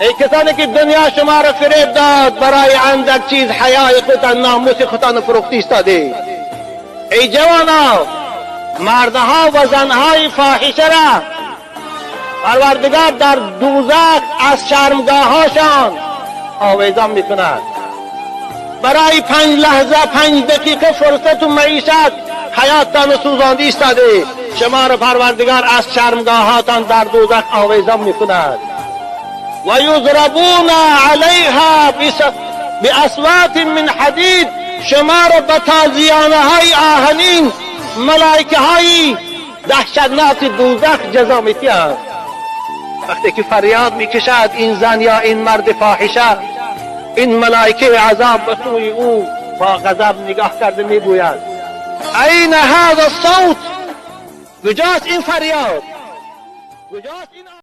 ای کسانی که دنیا شما را فریب داد برای اندک چیز حیای خودتان ناموس خودتان فروخته ایستاده. ای جوانا، مردها و زنهای فاحشه را پروردگار در دوزخ از شرمگاهاشان آویزان میکند. برای 5 لحظه 5 دقیقه فرصت و معیشت حیاتتان سوزانده ایستاده، شما را پروردگار از شرمگاهاتان در دوزخ آویزان میکند. و یضربون علیها باصوات من حدید، شما را به تازیانه های آهنین ملائکه های دهشتناک دوزخ جزا میدهند. وقتی که فریاد میکشد این زن یا این مرد فاحشه، این ملائکه عذاب به سوی او با غضب نگاه کرده میگوید این هذا الصوت، کجاست این فریاد، کجاست این